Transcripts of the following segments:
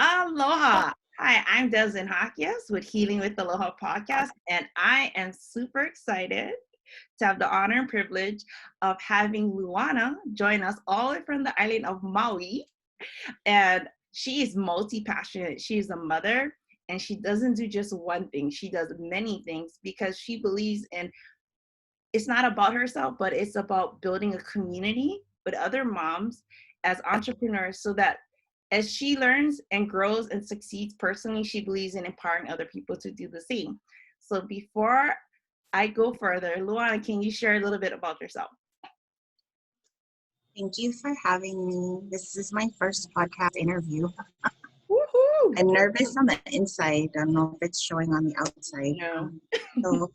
Aloha. Hi, I'm Desmond Hakias with Healing with Aloha podcast, and I am super excited to have the honor and privilege of having Luana join us all the way from the island of Maui. And she is multi-passionate. She is a mother, and she doesn't do just one thing. She does many things because she believes in it's not about herself, but it's about building a community with other moms as entrepreneurs so that as she learns and grows and succeeds personally, she believes in empowering other people to do the same. So before I go further, Luana, can you share a little bit about yourself? Thank you for having me. This is my first podcast interview. Woohoo! I'm nervous on the inside. I don't know if it's showing on the outside. No. So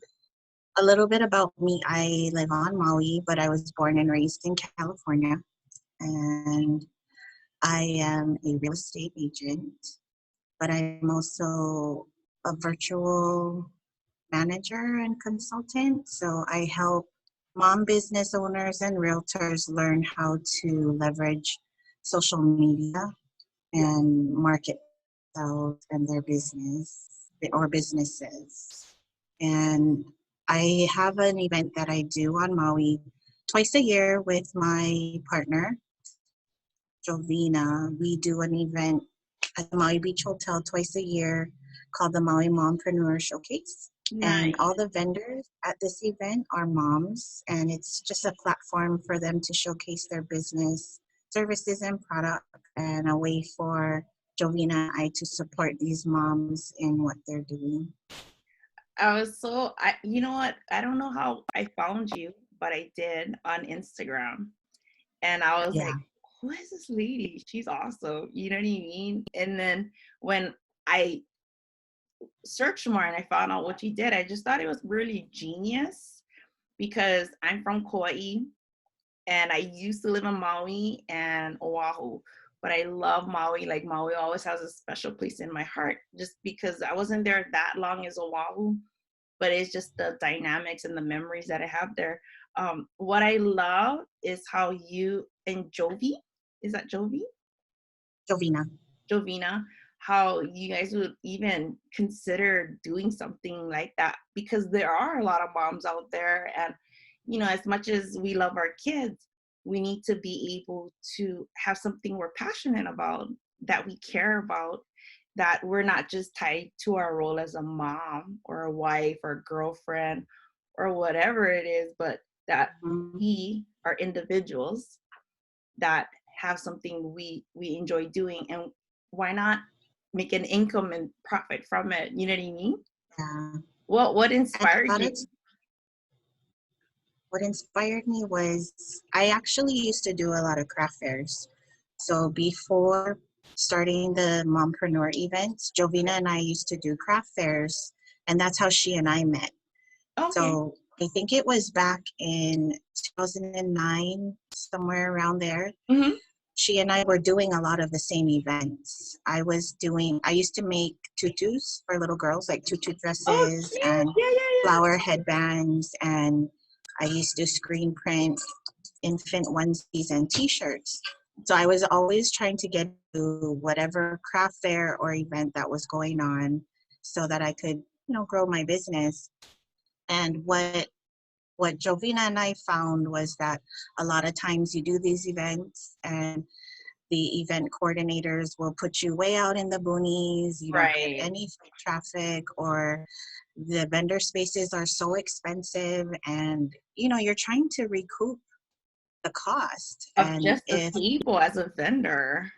a little bit about me. I live on Maui, but I was born and raised in California. And I am a real estate agent, but I'm also a virtual manager and consultant. So I help mom business owners and realtors learn how to leverage social media and market themselves and their business or businesses. And I have an event that I do on Maui twice a year with my partner, Jovina. We do an event at the Maui Beach Hotel twice a year called the Maui Mompreneur Showcase. Nice. And all the vendors at this event are moms, and it's just a platform for them to showcase their business, services, and product, and a way for Jovina and I to support these moms in what they're doing. You know what? I don't know how I found you, but I did on Instagram. And I was like, who is this lady? She's awesome. You know what I mean? And then when I searched more and I found out what you did, I just thought it was really genius because I'm from Kauai and I used to live in Maui and Oahu. But I love Maui. Like Maui always has a special place in my heart just because I wasn't there that long as Oahu. But it's just the dynamics and the memories that I have there. What I love is how you and Jovi, is that Jovi? Jovina, how you guys would even consider doing something like that because there are a lot of moms out there, and you know, as much as we love our kids, we need to be able to have something we're passionate about, that we care about, that we're not just tied to our role as a mom or a wife or a girlfriend or whatever it is, but that we are individuals that have something we enjoy doing, and why not make an income and profit from it? You know what I mean? Yeah. What inspired you? What inspired me was I actually used to do a lot of craft fairs. So before starting the Mompreneur events, Jovina and I used to do craft fairs, and that's how she and I met. Okay. So I think it was back in 2009, somewhere around there. Mm-hmm. She and I were doing a lot of the same events. I used to make tutus for little girls, like tutu dresses and flower headbands, and I used to screen print infant onesies and t-shirts. So I was always trying to get to whatever craft fair or event that was going on so that I could, grow my business. And what Jovina and I found was that a lot of times you do these events and the event coordinators will put you way out in the boonies. You don't get any foot traffic, or the vendor spaces are so expensive, and you're trying to recoup the cost of and just the table as a vendor.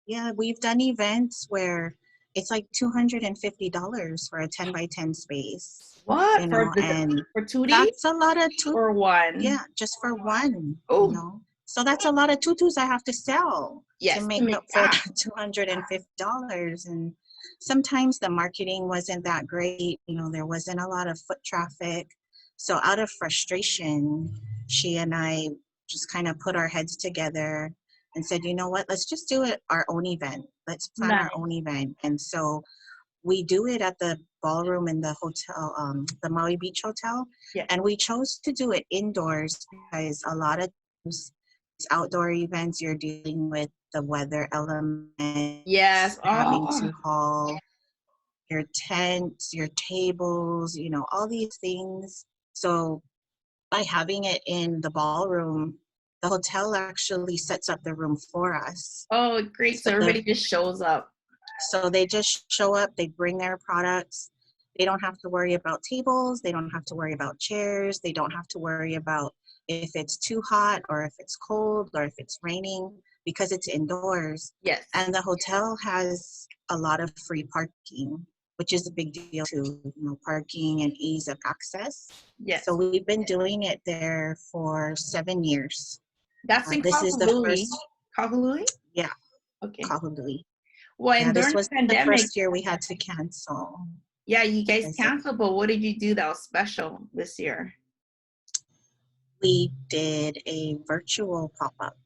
Yeah, we've done events where it's like $250 for a 10 by 10 space. What? For 2 days? That's a lot of tutus. Or one? Yeah, just for one. Oh. So that's a lot of tutus I have to sell to make up for $250. And sometimes the marketing wasn't that great. There wasn't a lot of foot traffic. So out of frustration, she and I just kind of put our heads together and said, you know what, let's just do our own event. Let's plan our own event. And so we do it at the ballroom in the hotel, the Maui Beach Hotel. Yeah. And we chose to do it indoors because a lot of times outdoor events, you're dealing with the weather elements, Yes. having Oh. to haul your tents, your tables, you know, all these things. So by having it in the ballroom, the hotel actually sets up the room for us. Oh, great. So So everybody just shows up. so they just show up, they bring their products. They don't have to worry about tables, they don't have to worry about chairs, they don't have to worry about if it's too hot or if it's cold or if it's raining because it's indoors. Yes. And the hotel has a lot of free parking, which is a big deal too, you know, parking and ease of access. So Yes. we've been doing it there for 7 years. That's in This is the Kahului. first, Kahului? yeah, Okay. Kahului. Well, Yeah, and this during the was the pandemic, first year we had to cancel. yeah, you guys Because canceled, but what did you do that was special this year? we did a virtual pop-up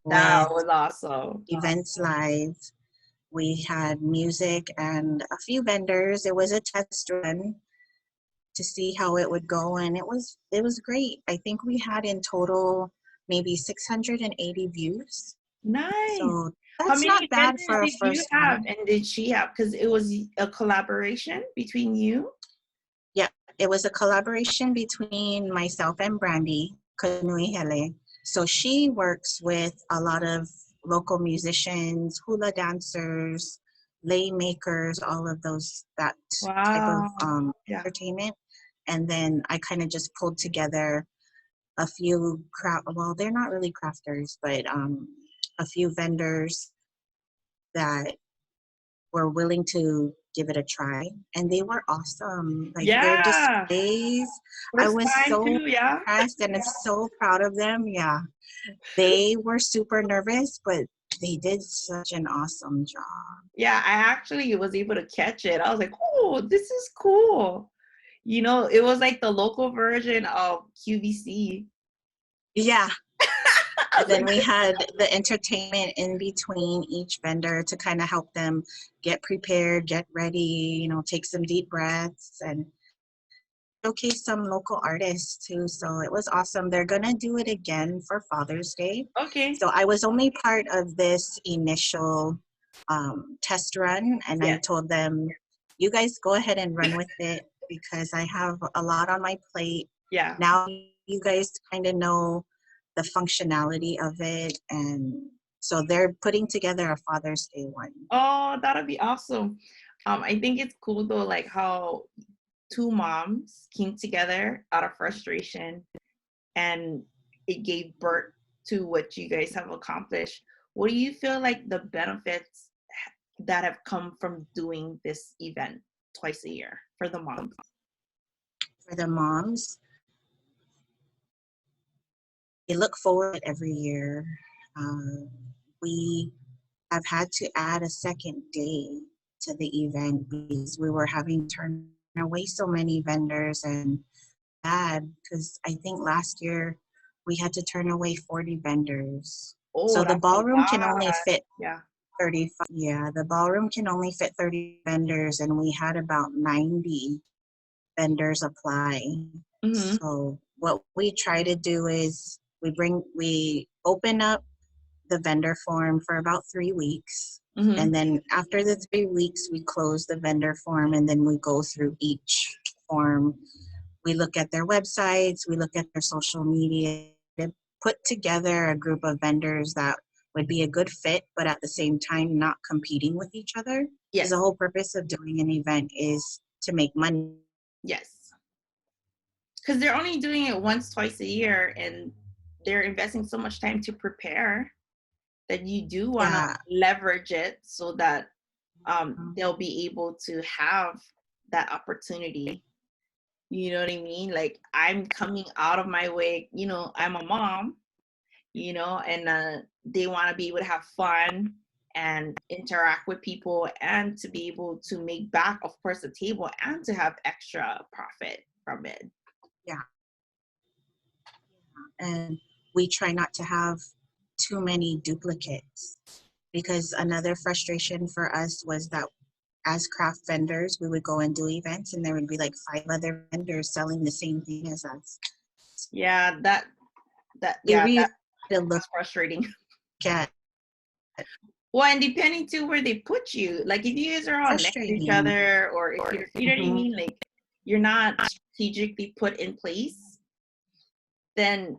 That with was awesome. events live. We had music and a few vendors. It was a test run to see how it would go, and it was great. I think we had in total maybe 680 views. Nice. So How that's many not bad vendors for a did you first have one. and did she have? Because it was a collaboration between you? Yeah, it was a collaboration between myself and Brandy Kanuihele. So she works with a lot of local musicians, hula dancers, lay makers, all of those, that type of Wow. Yeah. entertainment. And then I kind of just pulled together a few well, they're not really crafters, but a few vendors that were willing to give it a try, and they were awesome. Like their Yeah. displays, I First was time so too, yeah. impressed and so proud of them. Yeah, they were super nervous, but they did such an awesome job. Yeah, I actually was able to catch it. I was like, oh, this is cool. You know, it was like the local version of QVC. Yeah. I And was like, then we had the entertainment in between each vendor to kind of help them get prepared, get ready, you know, take some deep breaths and showcase some local artists too. So it was awesome. They're gonna do it again for Father's Day. okay. So I was only part of this initial test run, and I Yes. told them, you guys go ahead and run with it because I have a lot on my plate. Yeah. Now you guys kind of know the functionality of it, and so they're putting together a Father's Day one. Oh, that'd be awesome. I think it's cool though, like how two moms came together out of frustration and it gave birth to what you guys have accomplished. What do you feel like the benefits that have come from doing this event twice a year for the moms? For the moms, they look forward every year. Um, we have had to add a second day to the event because we were having to turn away so many vendors, and bad because I think last year we had to turn away 40 vendors. Oh, So the that's a ballroom can lot. only fit Yeah. 35. Yeah, the ballroom can only fit 30 vendors, and we had about 90 vendors apply. Mm-hmm. So what we try to do is we open up the vendor form for about 3 weeks. Mm-hmm. And then after the 3 weeks, we close the vendor form, and then we go through each form. We look at their websites, we look at their social media, put together a group of vendors that would be a good fit, but at the same time not competing with each other. Because the Yes. whole purpose of doing an event is to make money. Yes. Because they're only doing it once, twice a year, and they're investing so much time to prepare that you do want to Yeah. leverage it so that they'll be able to have that opportunity. You know what I mean? Like I'm coming out of my way, you know, I'm a mom, you know, and they want to be able to have fun and interact with people and to be able to make back, of course, the table and to have extra profit from it. Yeah. And we try not to have too many duplicates because another frustration for us was that as craft vendors, we would go and do events and there would be like 5 other vendors selling the same thing as us. Yeah, We yeah, re- that to look That's frustrating. at Well, and depending to where they put you, like if you guys are all next to each frustrating. other, or if you're, you know what I Mhm. mean, like you're not strategically put in place, then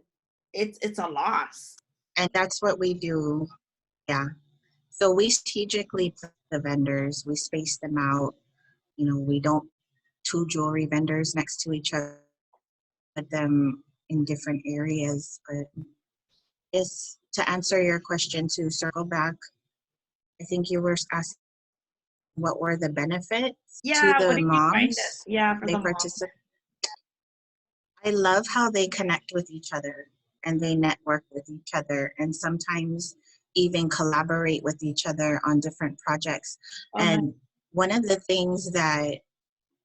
it's a loss. And that's what we do. Yeah. So we strategically put the vendors, we space them out. You know, we don't two jewelry vendors next to each other, put them in different areas. But is to answer your question, to circle back, I think you were asking what were the benefits to Yeah, what the did you find that? moms Yeah, for they the mom. participate. I love how they connect with each other and they network with each other and sometimes even collaborate with each other on different projects. Oh, nice. And one of the things that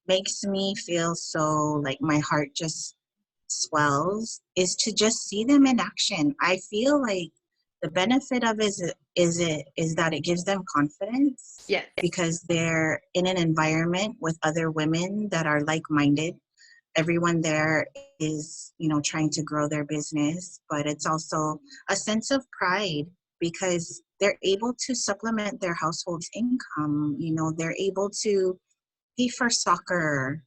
makes me feel so like my heart just swells is to just see them in action. I feel like the benefit of is that it gives them confidence Yes. because they're in an environment with other women that are like-minded. Everyone there is, you know, trying to grow their business, but it's also a sense of pride because they're able to supplement their household's income. You know, they're able to pay for soccer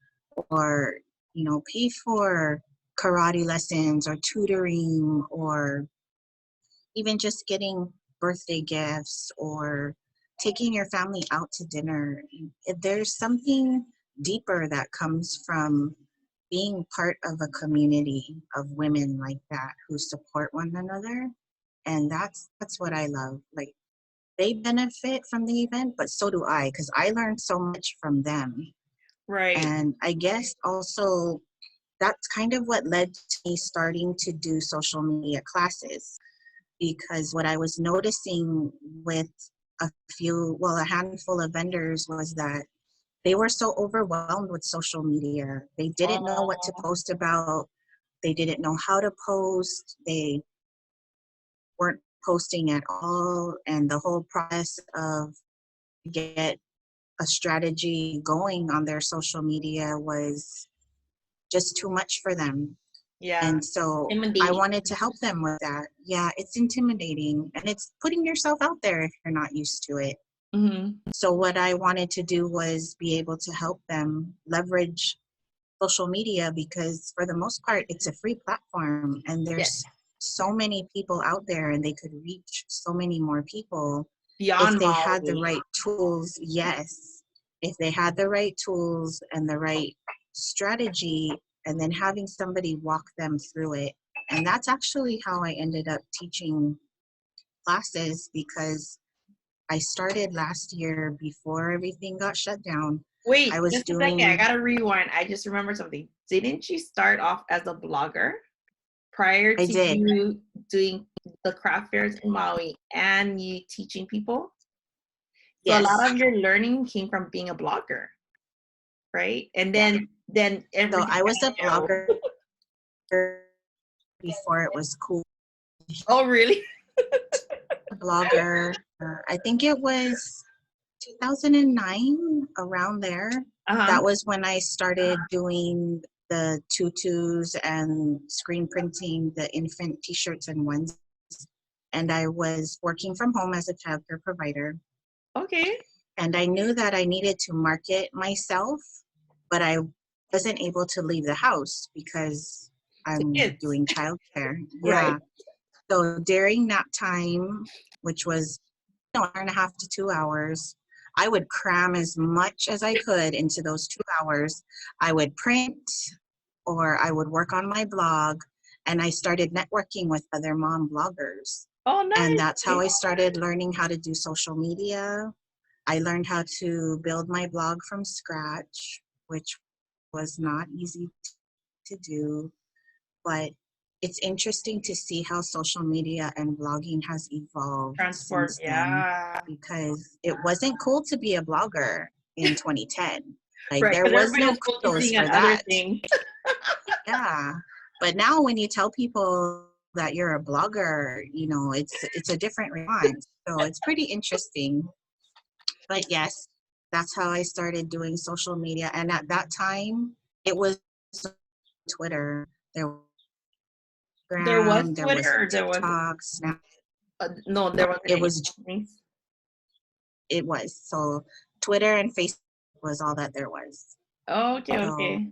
or, you know, pay for karate lessons or tutoring or even just getting birthday gifts or taking your family out to dinner. There's something deeper that comes from being part of a community of women like that who support one another. And that's what I love. Like they benefit from the event, but so do I, because I learned so much from them. Right. And I guess also that's kind of what led to me starting to do social media classes because what I was noticing with a handful of vendors was that they were so overwhelmed with social media. They didn't know what to Oh, post about. They didn't know how to post. They weren't posting at all. And the whole process of get a strategy going on their social media was just too much for them. yeah. And so I Intimidating. wanted to help them with that. Yeah, it's intimidating and it's putting yourself out there if you're not used to it. Mm-hmm. So what I wanted to do was be able to help them leverage social media because for the most part it's a free platform and Yes. there's so many people out there and they could reach so many more people if Beyond they had the Molly. right tools. Yes, if they had the right tools and the right strategy and then having somebody walk them through it. And that's actually how I ended up teaching classes because I started last year before everything got shut down. I Wait, was just a second. I doing, gotta rewind. I just remembered something. Didn't you start off as a blogger prior I to did, you doing the craft fairs in Maui and you teaching people? So a lot yes. of your learning came from being a blogger, right? And Yeah. then So everything I was a kind of blogger before it was cool. Oh, really? Blogger, I think it was 2009, around there. Uh-huh. That was when I started doing the tutus and screen printing the infant t-shirts and ones. And I was working from home as a childcare provider. Okay. And I knew that I needed to market myself, but I wasn't able to leave the house because To I'm kids, doing childcare. right? Yeah. So during that time, which was an hour and a half to 2 hours, I would cram as much as I could into those 2 hours. I would print or I would work on my blog, and I started networking with other mom bloggers. Oh, And nice. that's how I started learning how to do social media. I learned how to build my blog from scratch, which was not easy to do, but it's interesting to see how social media and blogging has evolved Transport, since then yeah. because it wasn't cool to be a blogger in 2010. Like Right, there because was everybody no was kudos focusing on for other that. things. Yeah. But now when you tell people that you're a blogger, you know, it's a different response. So it's pretty interesting. But yes, that's how I started doing social media. And at that time, it was Twitter. There There was There was Twitter or there was TikTok, Snap. no, there wasn't It any was things. it was so Twitter and Facebook was all that there was. Okay, So okay.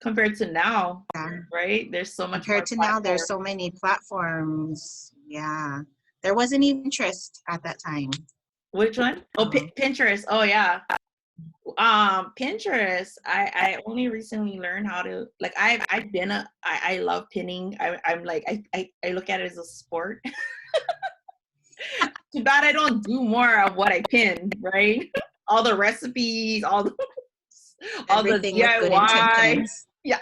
Compared to now, yeah, right? There's so much compared more to now, there's platform. so many platforms. Yeah, there wasn't even interest at that time. Which one? Oh, So, Pinterest. Oh yeah. Pinterest. I only recently learned how to like. I've been I love pinning. I'm like I look at it as a sport. Too bad I don't do more of what I pin, right? All the recipes, all the everything with good DIY. intentions. Yeah.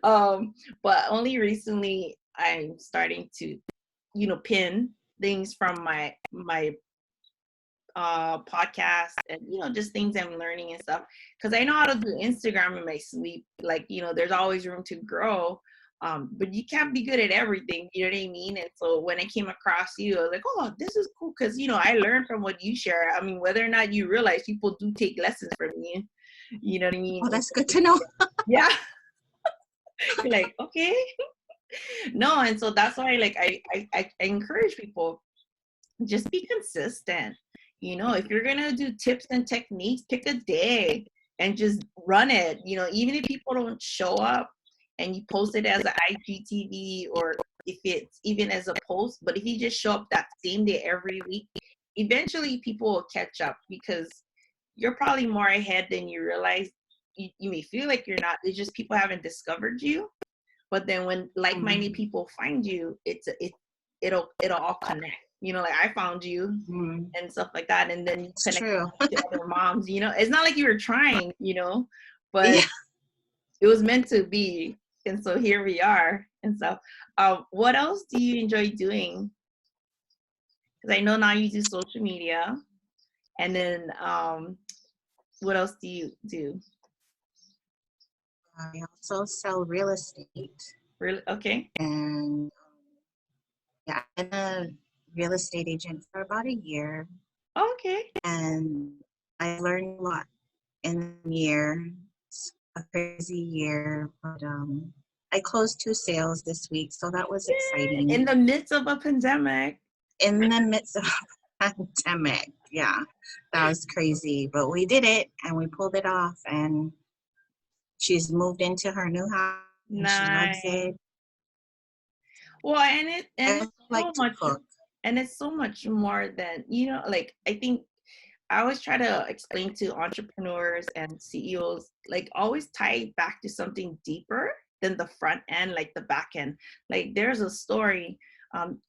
But only recently I'm starting to, pin things from my podcast and just things I'm learning and stuff, because I know how to do Instagram in my sleep. Like, there's always room to grow. But you can't be good at everything, you know what I mean? And so when I came across you, I was like, oh, this is cool, because I learned from what you share. I mean, whether or not you realize, people do take lessons from you, you know what I mean? Oh, that's good to know. Yeah. You're like, okay. No, and so that's why, like, I encourage people, just be consistent. If you're gonna do tips and techniques, pick a day and just run it. Even if people don't show up and you post it as an IGTV, or if it's even as a post, but if you just show up that same day every week, eventually people will catch up, because you're probably more ahead than you realize. You may feel like you're not. It's just people haven't discovered you. But then when like-minded people find you, it'll all connect. Like I found you and stuff like that, and then you It's connect true. to other moms. It's not like you were trying, but Yeah. it was meant to be, and so here we are and stuff. What else do you enjoy doing? Because I know now you do social media, and then what else do you do? I also sell real estate. Really? Okay. And yeah, I've been a real estate agent for about a year. Okay. And I learned a lot in the year. It's a crazy year, but I closed 2 sales this week, so that was exciting. In the midst of a pandemic. In the midst of a pandemic, yeah, that was crazy, but we did it and we pulled it off. And she's moved into her new house and she loves Nice. it. Well, and I it's like so to much, cook. and it's so much more than, like, I think I always try to explain to entrepreneurs and CEOs, like, always tie it back to something deeper than the front end, like the back end. Like, there's a story.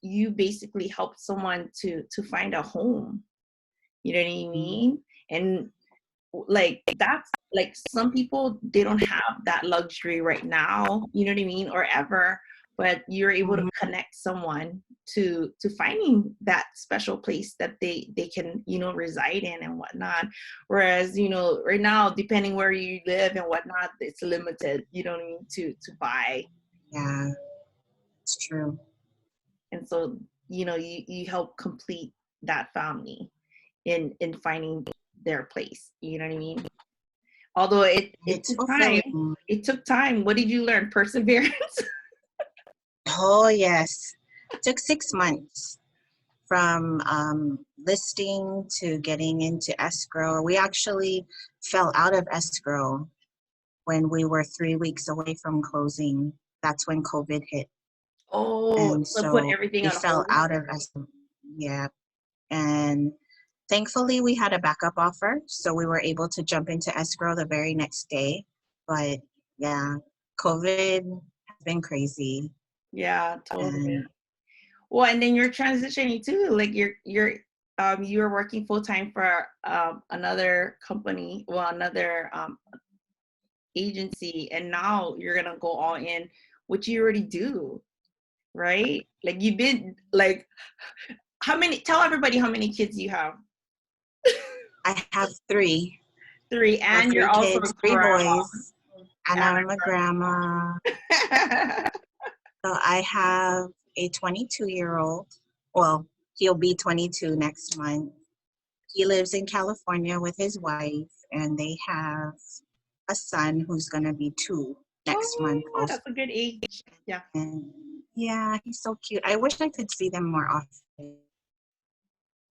You basically helped someone to find a home. You know what I mean? And like, that's like, some people, they don't have that luxury right now, you know what I mean, or ever, but you're able to Mhm. connect someone to finding that special place that they can reside in and whatnot. Whereas right now, depending where you live and whatnot, it's limited, you know what I mean, to buy. Yeah, it's true. And so you help complete that family in finding their place, you know what I mean. Although it It's took time. fulfilling. It took time. What did you learn? Perseverance? Oh, yes. Took 6 months from listing to getting into escrow. We actually fell out of escrow when we were 3 weeks away from closing. That's when COVID hit. Oh, And so put so everything we on fell hold? out of escrow. Yeah. And thankfully, we had a backup offer. So we were able to jump into escrow the very next day. But yeah, COVID has been crazy. Yeah, And totally. Well, and then you're transitioning too. Like you're working full time for another company, well, another agency, and now you're gonna go all in, which you already do, right? Like you've been like, how many? Tell everybody how many kids you have. I have 3. Three, I have and you're 3 also a kids, 3 grandma. boys, and And I'm a grandma. So I have a 22-year-old. Well, he'll be 22 next month. He lives in California with his wife, and they have a son who's going to be 2. next month Oh, also. that's a good age. Yeah. And yeah, he's so cute. I wish I could see them more often.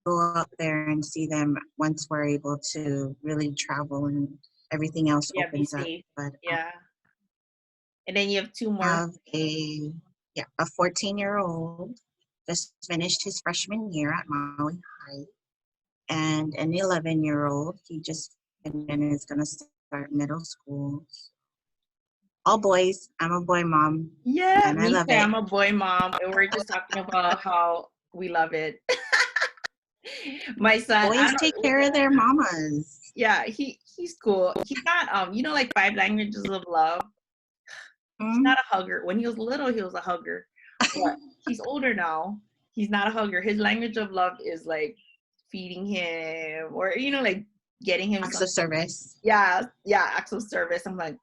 Go out there and see them once we're able to really travel and everything else Yeah, be opens up. safe. But Yeah. And then you have two I more. have a 14-year-old just finished his freshman year at Maui High, and an 11-year-old. He just and is going to start middle school. All boys. I'm a boy mom, Yeah, and I me love too. it. I'm a boy mom, and we're just talking about how we love it. My son, I Boys take don't. care of their mamas. Yeah, he's cool. He's not like 5 languages of love. He's Hmm? not a hugger. When he was little, he was a hugger. But he's older now. He's not a hugger. His language of love is like feeding him, or like getting him Acts of something. service. Yeah, acts of service. I'm like,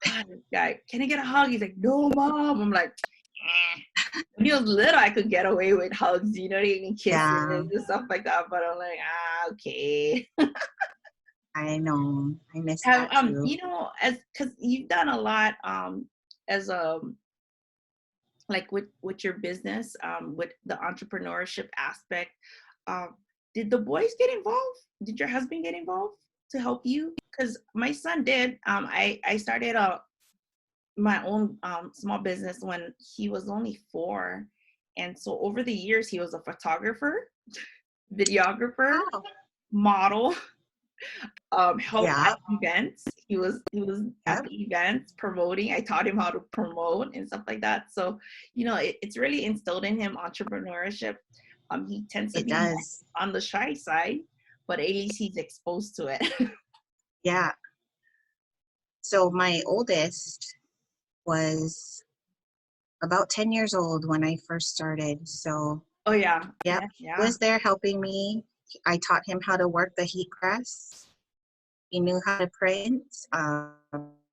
this guy, can I get a hug? He's like, no, mom. I'm like, eh. When he was little, I could get away with hugs, and kisses Yeah, and stuff like that. But I'm like, okay. I know. I miss Have that too. as because you've done a lot as like with your business with the entrepreneurship aspect. Um, did the boys get involved? Did your husband get involved to help you? Because my son did. I started my own small business when he was only 4, and so over the years he was a photographer, videographer, Oh, model, helped yeah, at events. He was at yep, the events promoting. I taught him how to promote and stuff like that. So, it's really instilled in him entrepreneurship. He tends to it be more does. on the shy side, but at least he's exposed to it. Yeah. So my oldest was about 10 years old when I first started. So, Oh yeah, yep, yeah, he yeah. was there helping me. I taught him how to work the heat press. He knew how to print.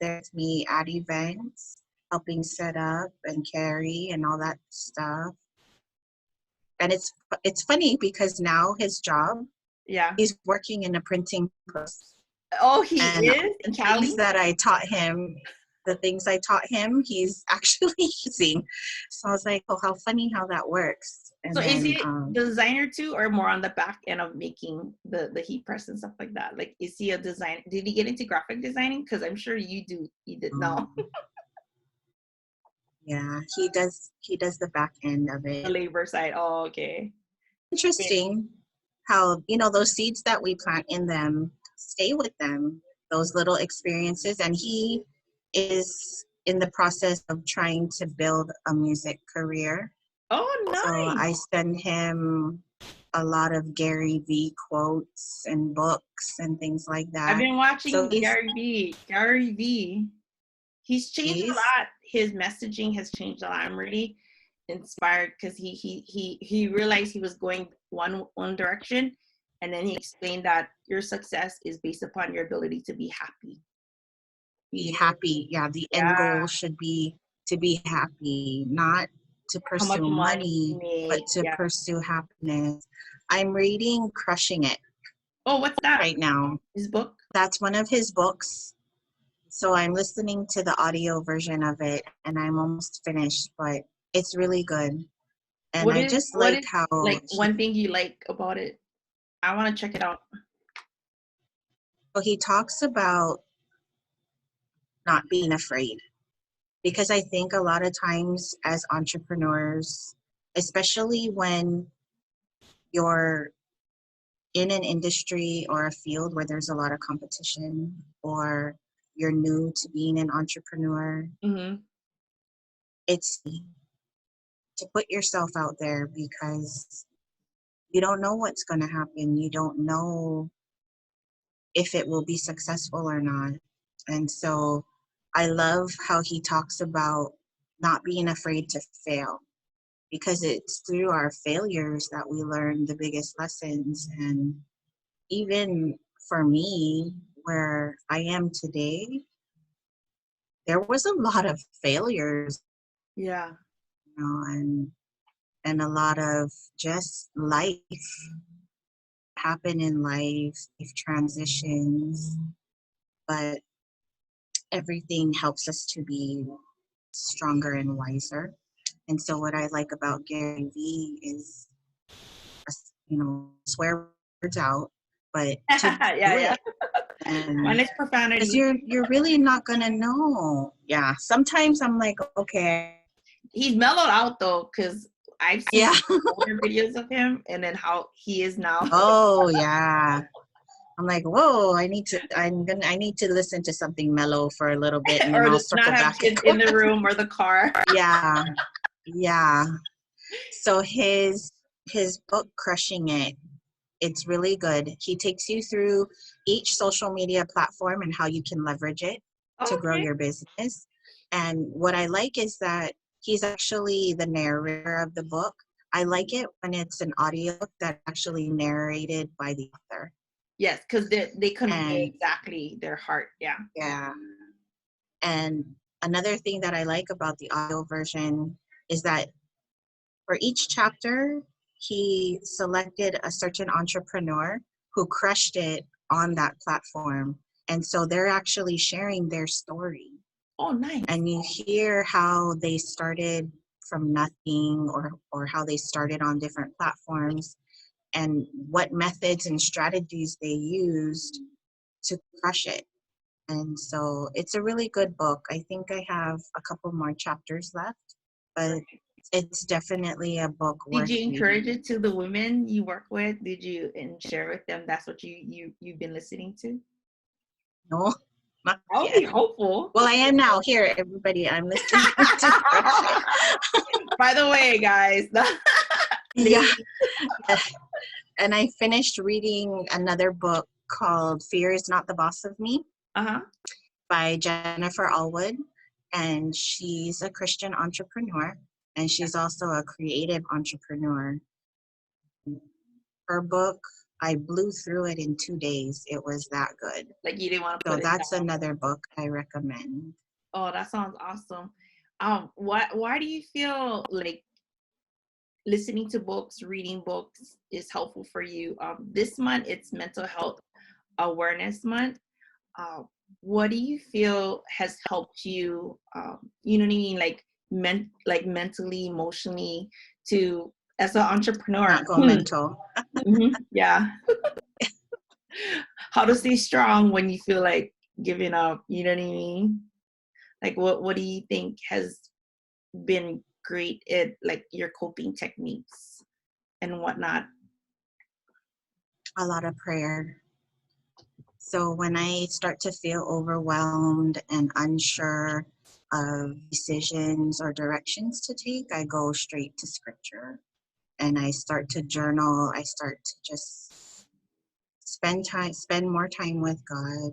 There's me at events, helping set up and carry and all that stuff. And it's funny because now his job, Yeah. he's working in a printing press. Oh, he And is in things Cali. that I taught him, the things I taught him, he's actually using. So I was like, oh, how funny how that works. So And is then, he the designer too, or more on the back end of making the heat press and stuff like that? Like, is he a designer? Did he get into graphic designing? Because I'm sure you did know um, yeah, he does the back end of the it. labor side. Oh, okay. Interesting how, those seeds that we plant in them stay with them, those little experiences. And he is in the process of trying to build a music career. Oh, So I nice. send him a lot of Gary V quotes and books and things like I've that. been So watching Gary V. Gary V. He's changed a he's lot. His messaging has changed a lot. I'm really inspired because he realized he was going one direction, and then he explained that your success is based upon your ability to be happy. be You know, happy. Yeah, the end yeah. goal should be to be happy, not to How much pursue money you money, but make? to Yeah. pursue happiness. I'm reading Crushing It Oh, what's that? right now. His book? That's one of his books. So I'm listening to the audio version of it and I'm almost finished, but it's really good. And What I is just what like is how like one thing you like about it? I want to check it out. he talks about not being afraid. Because I think a lot of times as entrepreneurs, especially when you're in an industry or a field where there's a lot of competition, or you're new to being an entrepreneur, Hmm. it's to put yourself out there because you don't know what's going to happen. You don't know if it will be successful or not. And so I love how he talks about not being afraid to fail, because it's through our failures that we learn the biggest lessons. And even for me, where I am today, there was a lot of failures, Yeah. and a lot of just life happen in life transitions. But everything helps us to be stronger and wiser. And so what I like about Gary Vee is, swear words out, but to do Yeah. it. And Mine is because profanity. you're really not gonna know. Yeah. Sometimes I'm like, okay. He's mellowed out though, because I've seen Yeah. older videos of him and then how he is now. Oh yeah. I'm like, whoa, I need to listen to something mellow for a little bit and then Or I'll not circle have back. kids in the room or the car. Yeah. Yeah. So his book Crushing It, it's really good. He takes you through each social media platform and how you can leverage it to grow Okay. your business. And what I like is that he's actually the narrator of the book. I like it when it's an audio that's actually narrated by the author. Yes, because they convey And exactly their heart. Yeah. yeah. And another thing that I like about the audio version is that for each chapter, he selected a certain entrepreneur who crushed it on that platform. And so they're actually sharing their story. Oh, nice. And you hear how they started from nothing, or how they started on different platforms and what methods and strategies they used to crush it. And so it's a really good book. I think I have a couple more chapters left, but it's definitely a book Did worth you encourage reading. it to the women you work with? Did you and share with them that's what you've been listening to? No, not That would yet. be hopeful. Well, I am now. Here, everybody, I'm listening to Crush It. By the way, guys. Yeah. And I finished reading another book called Fear is Not the Boss of Me Uh-huh. by Jennifer Allwood. And she's a Christian entrepreneur, and she's also a creative entrepreneur. Her book, I blew through it in 2 days. It was that good. Like you didn't want to So put it that's down. another book I recommend. Oh, that sounds awesome. Why do you feel like listening to books, reading books is helpful for you? This month it's Mental Health Awareness Month. Uh, what do you feel has helped you? You know what I mean, like mentally, emotionally, to as an entrepreneur. Not go mental. Yeah. How to stay strong when you feel like giving up. You know what I mean? Like what do you think has been great at like your coping techniques and whatnot? A lot of prayer. So when I start to feel overwhelmed and unsure of decisions or directions to take, I go straight to scripture and I start to journal. I start to just spend more time with God,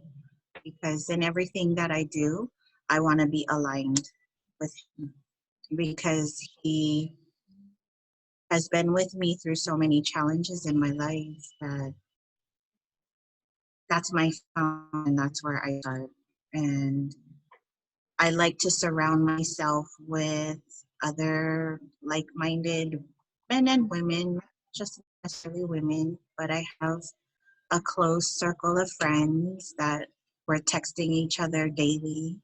because in everything that I do, I want to be aligned with Him, because He has been with me through so many challenges in my life that that's my phone, and that's where I start. And I like to surround myself with other like-minded men and women, not just necessarily women, but I have a close circle of friends that we're texting each other daily.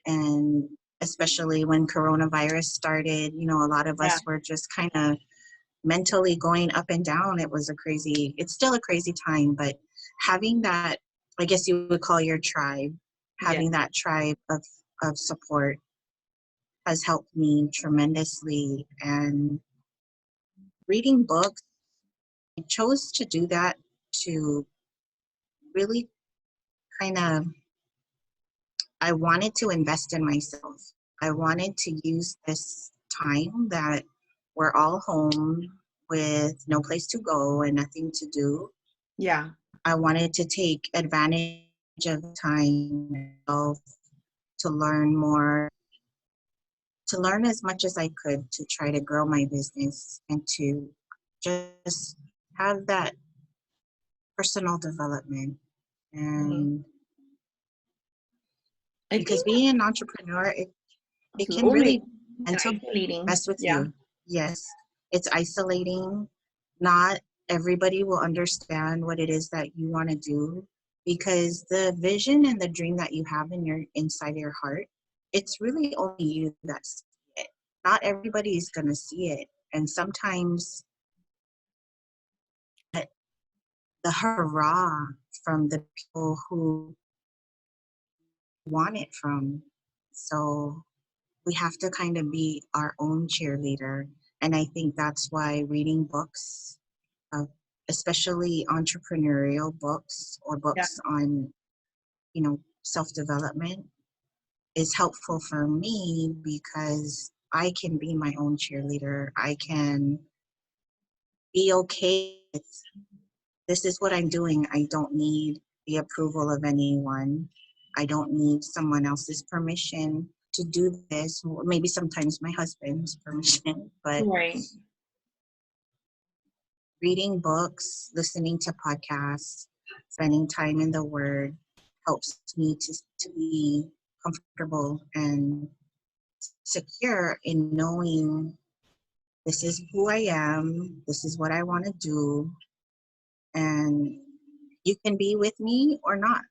And especially when coronavirus started, a lot of Yeah. us were just kind of mentally going up and down. It's still a crazy time, but having that, I guess you would call your tribe, Yeah. having that tribe of support has helped me tremendously. And reading books, I chose to do that to really kind of, I wanted to invest in myself. I wanted to use this time that we're all home with no place to go and nothing to do. Yeah. I wanted to take advantage of the time to learn more, to learn as much as I could to try to grow my business and to just have that personal development. Mm-hmm. And I because think being an entrepreneur, it that's can lonely really and mental isolating. mess with Yeah. you. Yes, it's isolating. Not everybody will understand what it is that you want to do. because the vision and the dream that you have in your inside your heart, it's really only you that sees it. Not everybody is going to see it. And sometimes the hurrah from the people who want it from. So we have to kind of be our own cheerleader. And I think that's why reading books, uh, especially entrepreneurial books or Yeah. books on, self-development, is helpful for me because I can be my own cheerleader. I can be okay with this is what I'm doing. I don't need the approval of anyone. I don't need someone else's permission to do this. Maybe sometimes my husband's permission, but Right. reading books, listening to podcasts, spending time in the Word helps me to be comfortable and secure in knowing this is who I am, this is what I want to do, and you can be with me or not.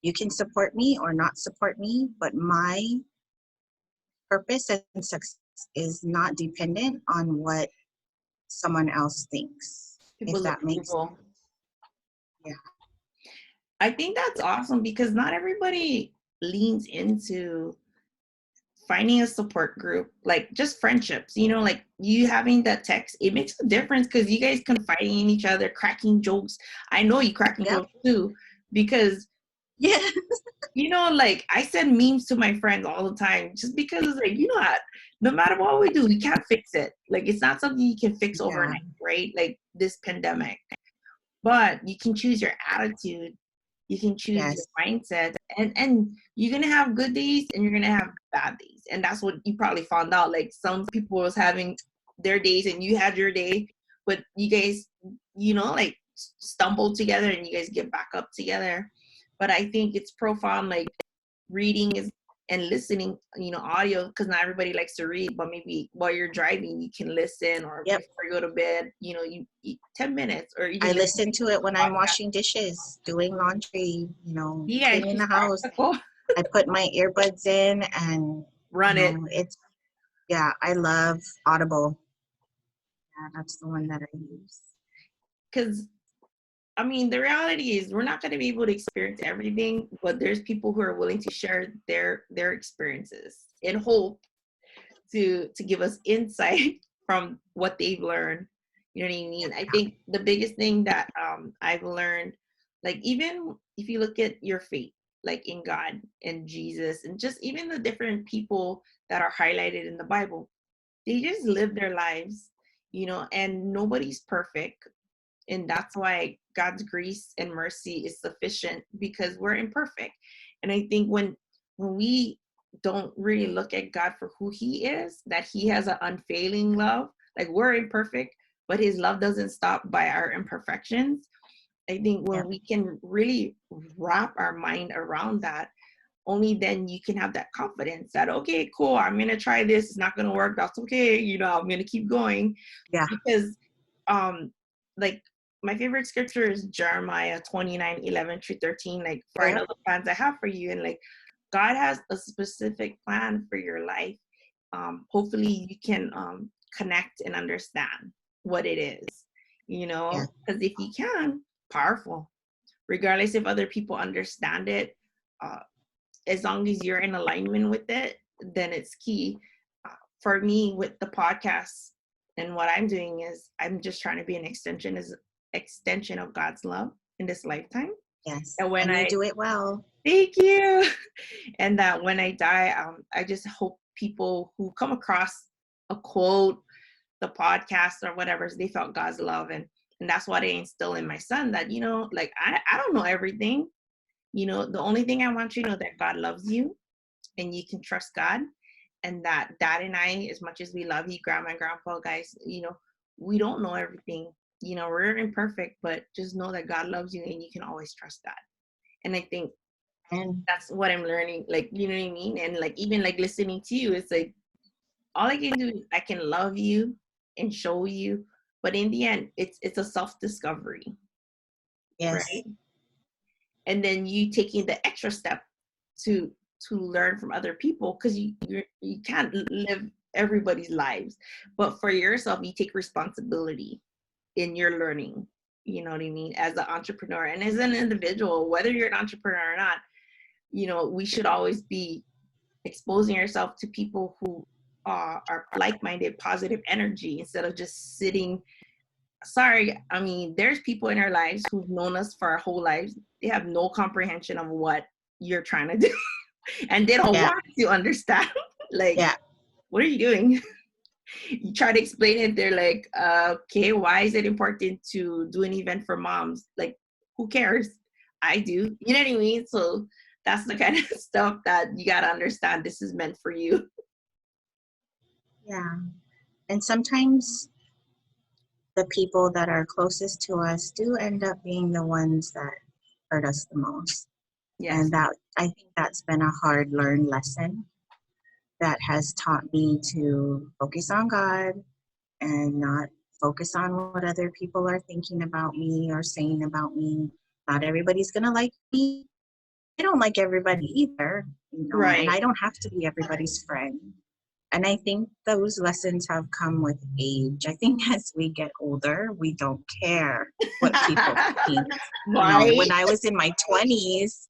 You can support me or not support me, but my purpose and success is not dependent on what someone else thinks, if People's that makes sense. approval. Yeah. I think that's awesome because not everybody leans into finding a support group, like just friendships, like you having that text, it makes a difference because you guys confiding in each other, cracking jokes. I know you cracking Yep. jokes too, because Yeah. like I send memes to my friends all the time just because it's like, no matter what we do, we can't fix it. Like it's not something you can fix Yeah. overnight, right? Like this pandemic. But you can choose your attitude, you can choose your Yes. mindset, and you're gonna have good days and you're gonna have bad days. And that's what you probably found out. Like some people was having their days and you had your day, but you guys, like stumbled together and you guys get back up together. But I think it's profound, like reading is and listening, audio, because not everybody likes to read, but maybe while you're driving you can listen, or Yep. before you go to bed, you eat 10 minutes, or you I can listen listen to it when to I'm podcast. washing dishes, doing laundry, Yeah, cleaning she's the house. practical. I put my earbuds in and, Run it. yeah, I love Audible. Yeah, that's the one that I use. Because the reality is we're not going to be able to experience everything, but there's people who are willing to share their experiences in hope to give us insight from what they've learned. You know what I mean? I think the biggest thing that I've learned, like even if you look at your faith, like in God and Jesus, and just even the different people that are highlighted in the Bible, they just live their lives, and nobody's perfect. And that's why God's grace and mercy is sufficient, because we're imperfect. And I think when we don't really look at God for who he is, that he has an unfailing love, like we're imperfect, but his love doesn't stop by our imperfections. I think Yeah. when we can really wrap our mind around that, only then you can have that confidence that, okay, cool, I'm going to try this. It's not going to work. That's okay. I'm going to keep going. Yeah. Because like my favorite scripture is Jeremiah 29:11-13. Like, for I Yeah. know the plans I have for you, and like God has a specific plan for your life. Hopefully you can connect and understand what it is, Yeah. because if you can, powerful, regardless if other people understand it. uh, as long as you're in alignment with it, then it's key. For me, with the podcast and what I'm doing is I'm just trying to be an extension of God's love in this lifetime. Yes. And when And you I do it well. thank you, and that when I die, I just hope people who come across a quote, the podcast or whatever, they felt God's love, and that's what I instill in my son, that like I don't know everything. The only thing I want you to know, that God loves you and you can trust God, and that dad and I, as much as we love you, grandma and grandpa, guys, we don't know everything. We're imperfect, but just know that God loves you and you can always trust that. And I think And that's what I'm learning, like, you know what I mean? And like, even like listening to you, it's like, all I can do is I can love you and show you, but in the end, it's a self-discovery, yes. right? and then you taking the extra step to learn from other people, because you can't live everybody's lives, but for yourself you take responsibility in your learning, you know what I mean, as an entrepreneur and as an individual. Whether you're an entrepreneur or not, you know, we should always be exposing yourself to people who are like-minded, positive energy, instead of just sitting. Sorry, I mean, there's people in our lives who've known us for our whole lives. They have no comprehension of what you're trying to do. And they don't want to understand. Like, what are you doing? You try to explain it, they're like, okay, why is it important to do an event for moms? Like, who cares? I do. You know what I mean? So that's the kind of stuff that you got to understand. This is meant for you. Yeah. And sometimes the people that are closest to us do end up being the ones that hurt us the most. Yes. And that, I think that's been a hard learned lesson that has taught me to focus on God and not focus on what other people are thinking about me or saying about me. Not everybody's going to like me. I don't like everybody either, you know, right. And I don't have to be everybody's friend. And I think those lessons have come with age. I think as we get older, we don't care what people think. Right. You know, when I was in my 20s,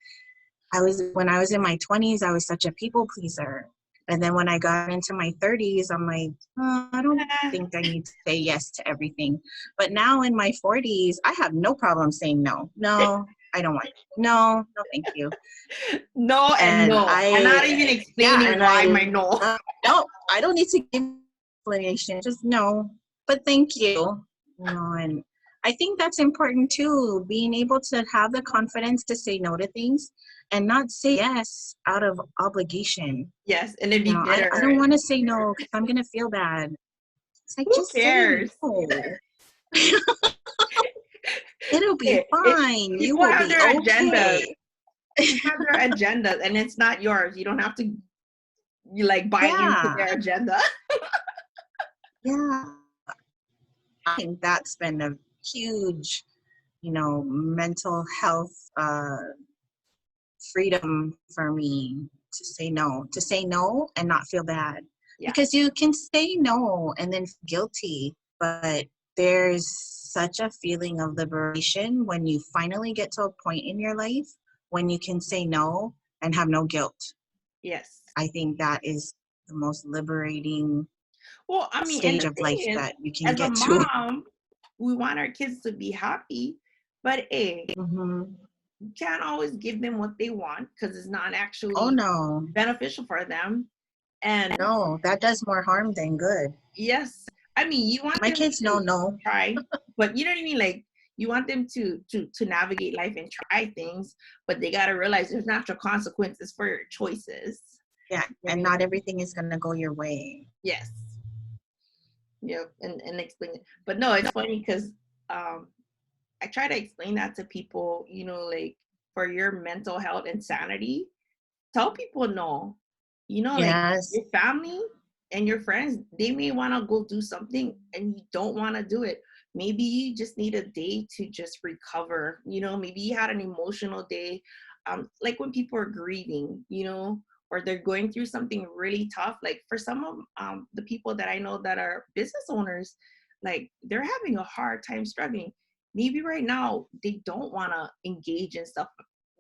I was such a people pleaser. And then when I got into my 30s, I'm like, I don't think I need to say yes to everything. But now in my 40s, I have no problem saying no. No, I don't want it. No, thank you. No and no. I'm not even explaining why my no. No, I don't need to give explanation. Just no, but thank you. You know, and I think that's important too, being able to have the confidence to say no to things and not say yes out of obligation. Yes, and it'd be bitter. I don't want to say no because I'm going to feel bad. It's like, who cares? Say no. It'll be fine. You will be okay. Agendas. People have their agendas, and it's not yours. You don't have to buy into their agenda. Yeah. I think that's been a huge, mental health freedom for me, to say no and not feel bad. Yeah. Because you can say no and then feel guilty, but there's such a feeling of liberation when you finally get to a point in your life when you can say no and have no guilt. Yes. I think that is the most liberating stage of life that you can get to. As a mom, we want our kids to be happy, but you can't always give them what they want because it's not actually beneficial for them. And no, that does more harm than good. Yes. I mean, you want my kids don't know. Try, but you know what I mean? Like, you want them to navigate life and try things, but they got to realize there's natural consequences for your choices. Yeah, and not everything is going to go your way. Yes. Yep, and explain it. But no, it's funny because I try to explain that to people, like, for your mental health and sanity, tell people no. Like, your family and your friends, they may want to go do something and you don't want to do it. Maybe you just need a day to just recover. Maybe you had an emotional day. Like when people are grieving, or they're going through something really tough. Like for some of the people that I know that are business owners, like they're having a hard time struggling. Maybe right now they don't want to engage in stuff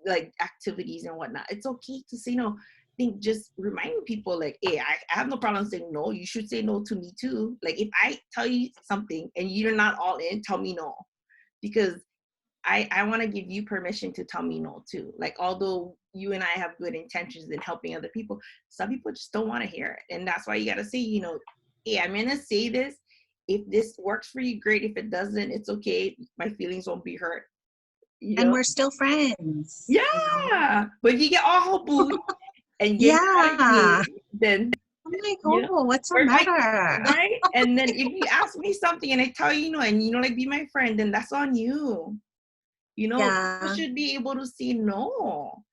like activities and whatnot. It's okay to say no. I think just reminding people like, hey, I have no problem saying no. You should say no to me too. Like if I tell you something and you're not all in, tell me no. Because I want to give you permission to tell me no too. Like, although you and I have good intentions in helping other people, some people just don't want to hear it. And that's why you got to say, hey, I'm going to say this. If this works for you, great. If it doesn't, it's okay. My feelings won't be hurt. And we're still friends. Yeah. But you get all booed and get then I'm like, what's the matter? Right? And then if you ask me something and I tell you no, and like be my friend, then that's on you. People should be able to say no.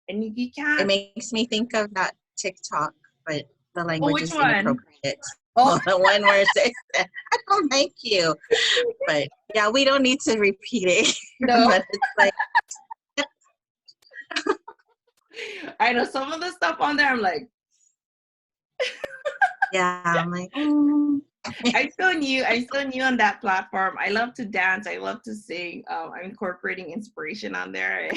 And if you can't, it makes me think of that TikTok, but the language is inappropriate. The one where it says, I don't like you. But yeah, we don't need to repeat it. No. But it's like, I know some of the stuff on there, I'm like, Yeah, I'm like, I'm still new on that platform. I love to dance. I love to sing. I'm incorporating inspiration on there.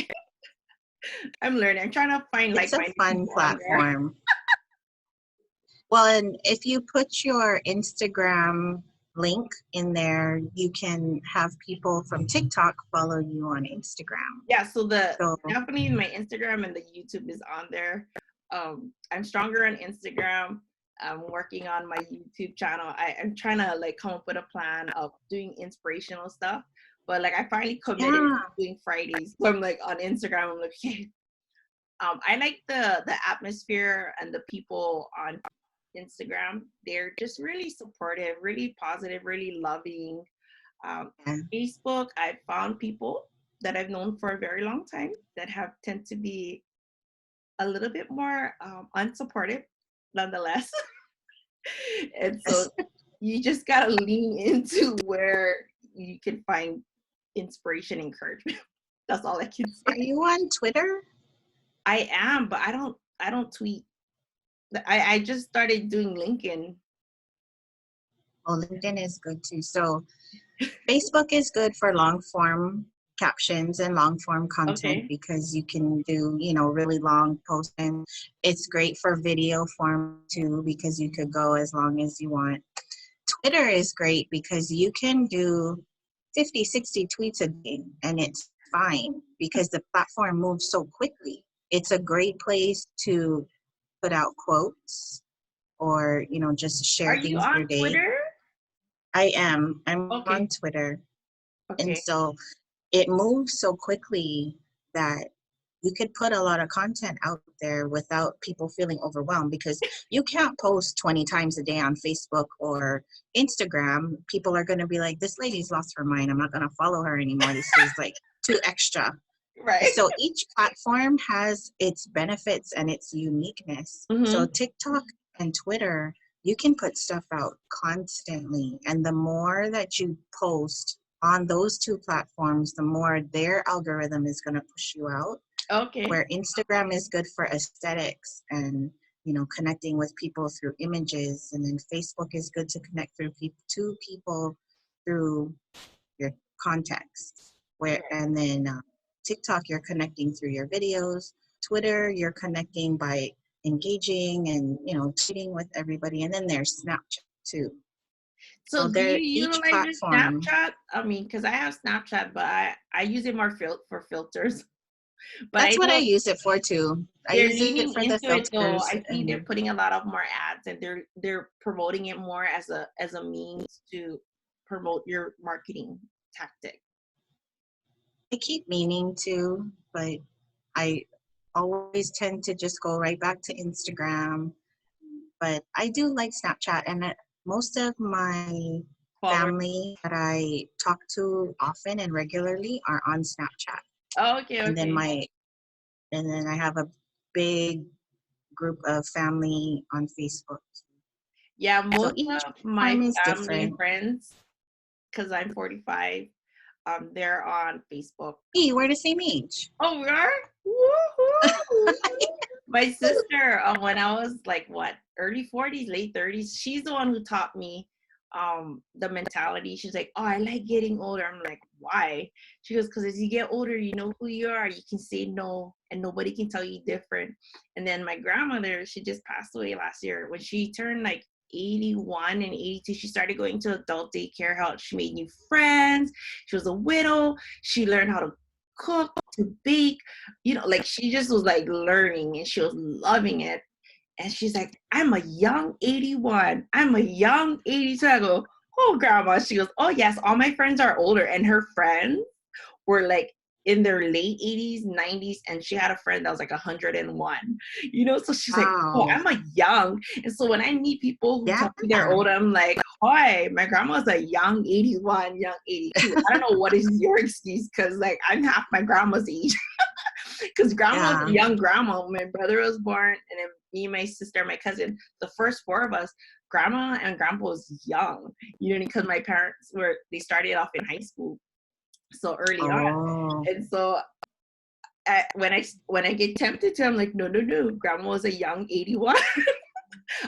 I'm learning. I'm trying to find it's like a my fun people on there. platform. Well, and if you put your Instagram link in there, you can have people from TikTok follow you on Instagram. Yeah, so So definitely my Instagram and the YouTube is on there. I'm stronger on Instagram. I'm working on my YouTube channel. I'm trying to like come up with a plan of doing inspirational stuff. But like I finally committed yeah, to doing Fridays. So I'm like on Instagram, I'm like, okay. I like the atmosphere and the people on Instagram. They're just really supportive, really positive, really loving. yeah. Facebook, I found people that I've known for a very long time that have tend to be a little bit more unsupportive, nonetheless. And so you just gotta lean into where you can find inspiration, encouragement. That's all I can Are say. you on Twitter? I am, but I don't tweet. I just started doing LinkedIn. Oh, LinkedIn is good too. So Facebook is good for long form captions and long form content Okay. because you can do, really long posts. And it's great for video form too because you could go as long as you want. Twitter is great because you can do 50, 60 tweets a day and it's fine because the platform moves so quickly. It's a great place to put out quotes or, just Are share you things your on day. Twitter? I am. I'm on Okay. Twitter. And Okay. so it moves so quickly that you could put a lot of content out there without people feeling overwhelmed because you can't post 20 times a day on Facebook or Instagram. People are going to be like, this lady's lost her mind. I'm not going to follow her anymore. This is like too extra. Right. So each platform has its benefits and its uniqueness. So Mm-hmm. TikTok and Twitter, you can put stuff out constantly. And the more that you post on those two platforms, the more their algorithm is going to push you out. Okay. Where Instagram is good for aesthetics and connecting with people through images, and then Facebook is good to connect to people through your context. And then TikTok, you're connecting through your videos. Twitter, you're connecting by engaging and tweeting with everybody. And then there's Snapchat too. So So do they're you each utilize your platform. Snapchat? I mean, because I have Snapchat, but I use it more for filters. But That's I what I know use it for too. I they're use it leaning for the into it though. filters I see they're and putting a lot of more ads and they're promoting it more as a means to promote your marketing tactic. I keep meaning to, but I always tend to just go right back to Instagram. But I do like Snapchat, and most of my Followers. family that I talk to often and regularly are on Snapchat. Oh, okay, And then okay. I have a big group of family on Facebook. Yeah, So most each of my platform is family and different. friends, because I'm 45, they're on Facebook. Hey, we're the same age. Oh, we are? Woohoo! My sister, when I was like what, early 40s, late 30s, she's the one who taught me the mentality. She's like, oh, I like getting older. I'm like, why? She goes, because as you get older, you know who you are. You can say no, and nobody can tell you different. And then my grandmother, she just passed away last year. When she turned like 81 and 82, she started going to adult daycare help. She made new friends. She was a widow. She learned how to cook, to bake, like she just was like learning and she was loving it. And she's like, I'm a young 81. I'm a young 82. I go, oh, grandma. She goes, oh, yes, all my friends are older. And her friends were like in their late 80s, 90s. And she had a friend that was like 101, So she's like, oh, Wow. I'm a young. And so when I meet people who Yeah. tell me they're old, I'm like, hi, my grandma's a young 81, young 82. I don't know what is your excuse because like I'm half my grandma's age. Because grandma was Yeah. a young grandma when my brother was born, and then me, my sister, my cousin, the first four of us, grandma and grandpa was young, because my parents they started off in high school so early on. Oh. And so when I get tempted to, I'm like, no, grandma was a young 81.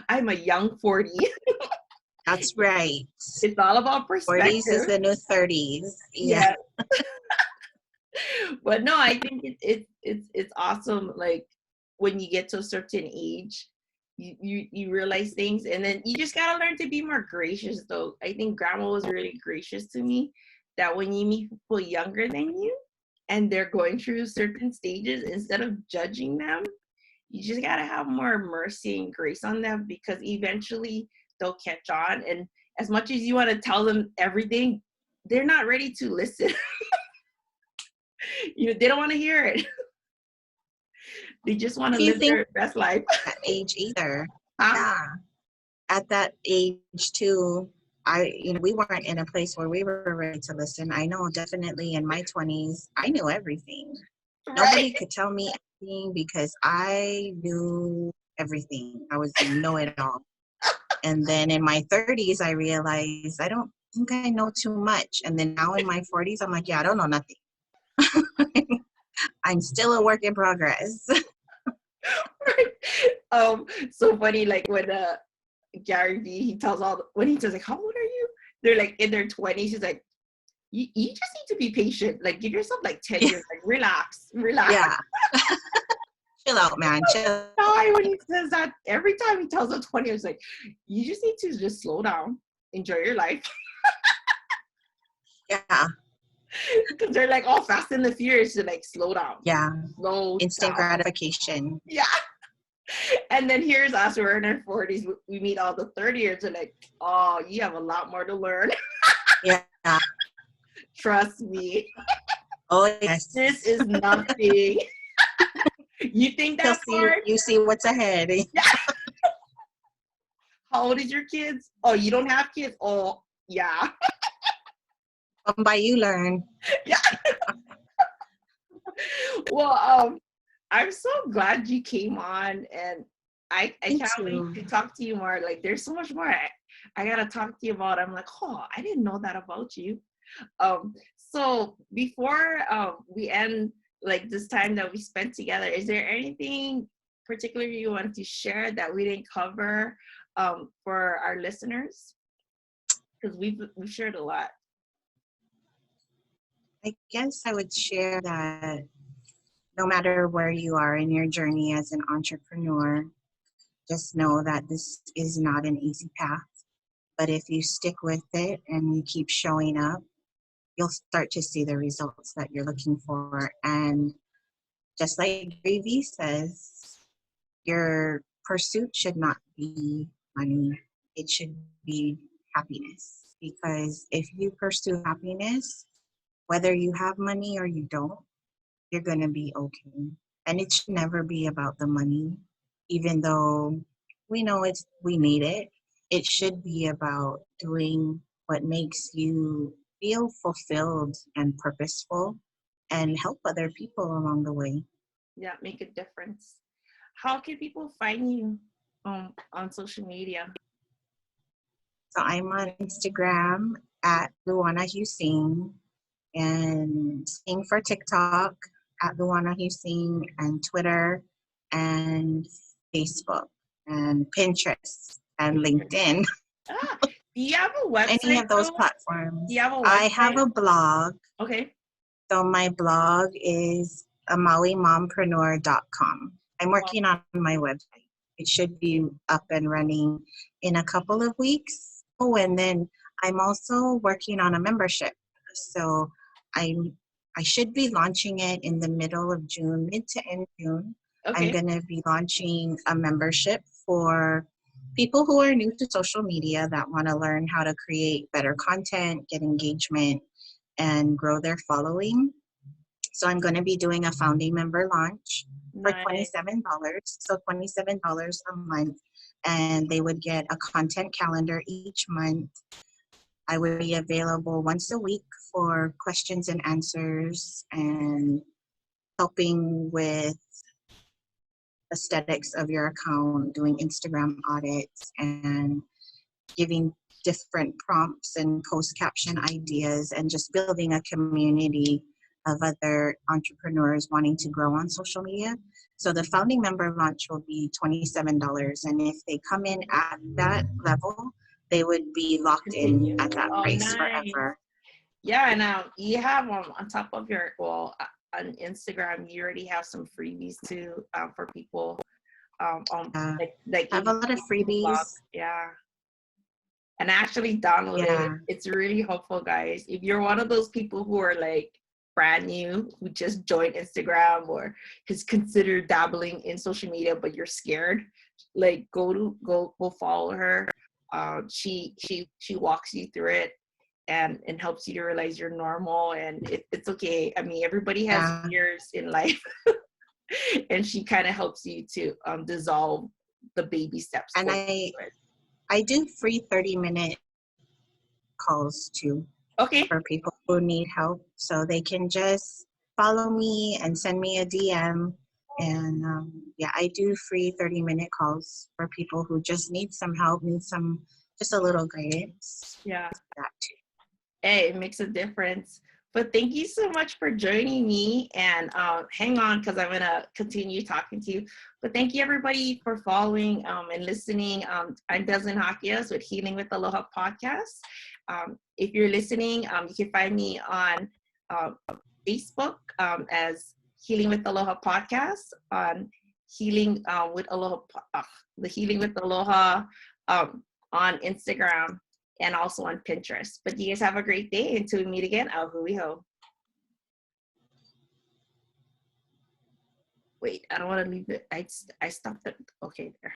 I'm a young 40. That's right. It's all about 40s is perspective. the new 30s. Yeah. But no, I think it's awesome. Like when you get to a certain age, you realize things, and then you just gotta learn to be more gracious. Though I think grandma was really gracious to me. That when you meet people younger than you, and they're going through certain stages, instead of judging them, you just gotta have more mercy and grace on them, because eventually they'll catch on. And as much as you want to tell them everything, they're not ready to listen. They don't want to hear it. They just want to live their best life. At age either. Huh? Yeah. At that age too, we weren't in a place where we were ready to listen. I know definitely in my 20s, I knew everything. Right? Nobody could tell me anything because I knew everything. I was know-it-all. And then in my 30s, I realized I don't think I know too much. And then now in my 40s, I'm like, yeah, I don't know nothing. I'm still a work in progress. So funny, like when Gary Vee, he tells like, how old are you? They're like in their 20s. He's like, you just need to be patient. Like, give yourself like 10 years. Like, relax. Yeah. Chill out, man. Chill. When he says that, every time he tells a 20, it's like, you just need to just slow down, enjoy your life. Yeah. Because they're like all fast and the furious to like slow down. Yeah. Instant gratification. Yeah. And then here's us, we're in our 40s. We meet all the 30-years and like, oh, you have a lot more to learn. Yeah. Trust me. Oh, yes. This is nothing. You think that's hard? You see what's ahead. Yeah. How old is your kids? Oh, you don't have kids? Oh, yeah. Come by, you learn. Yeah. Well, I'm so glad you came on, and I can't wait to talk to you more. Like, there's so much more I gotta talk to you about. I'm like, oh, I didn't know that about you. So before we end like this time that we spent together, is there anything particular you want to share that we didn't cover for our listeners? Because we've shared a lot. I guess I would share that no matter where you are in your journey as an entrepreneur, just know that this is not an easy path. But if you stick with it and you keep showing up, you'll start to see the results that you're looking for. And just like Gary Vee says, your pursuit should not be money. It should be happiness. Because if you pursue happiness, whether you have money or you don't, you're going to be okay. And it should never be about the money, even though we know we need it. It should be about doing what makes you feel fulfilled and purposeful and help other people along the way. Yeah, make a difference. How can people find you on social media? So I'm on Instagram at Luana Huesing, and same for TikTok at Luana Huesing, and Twitter and Facebook and Pinterest and LinkedIn. Do you have a website? Any of those platforms. Do you have a website? I have a blog. Okay. So my blog is Mompreneur.com. I'm working on my website. It should be up and running in a couple of weeks. Oh, and then I'm also working on a membership. So I should be launching it in the middle of June, mid to end June. Okay. I'm going to be launching a membership for people who are new to social media that want to learn how to create better content, get engagement, and grow their following. So I'm going to be doing a founding member launch for $27. So $27 a month. And they would get a content calendar each month. I would be available once a week for questions and answers and helping with aesthetics of your account, doing Instagram audits, and giving different prompts and post caption ideas, and just building a community of other entrepreneurs wanting to grow on social media. So the founding member launch will be $27. And if they come in at that level, they would be locked in Continue. at that Oh, price nice. forever. Yeah, and you have on top of your on Instagram, you already have some freebies too for people. Like I if have a lot of you blog, freebies. yeah. And I actually downloaded it. Yeah. It's really helpful, guys. If you're one of those people who are like brand new, who just joined Instagram or has considered dabbling in social media, but you're scared, like go follow her. She walks you through it and helps you to realize you're normal and it's okay. I mean, everybody has Yeah. fears in life, and she kind of helps you to dissolve the baby steps. And I do free 30-minute calls too Okay. for people who need help. So they can just follow me and send me a DM. And yeah, I do free 30-minute calls for people who just need some help, need just a little guidance. Yeah. That too. Hey, it makes a difference. But thank you so much for joining me. And hang on, because I'm going to continue talking to you. But thank you, everybody, for following and listening. I'm Desmond Hakias with Healing with Aloha podcast. If you're listening, you can find me on Facebook as Healing with Aloha podcast, on Healing with Aloha, the Healing with Aloha on Instagram, and also on Pinterest. But you guys have a great day. Until we meet again, au hui ho. Wait, I don't want to leave it. I stopped it. Okay, there.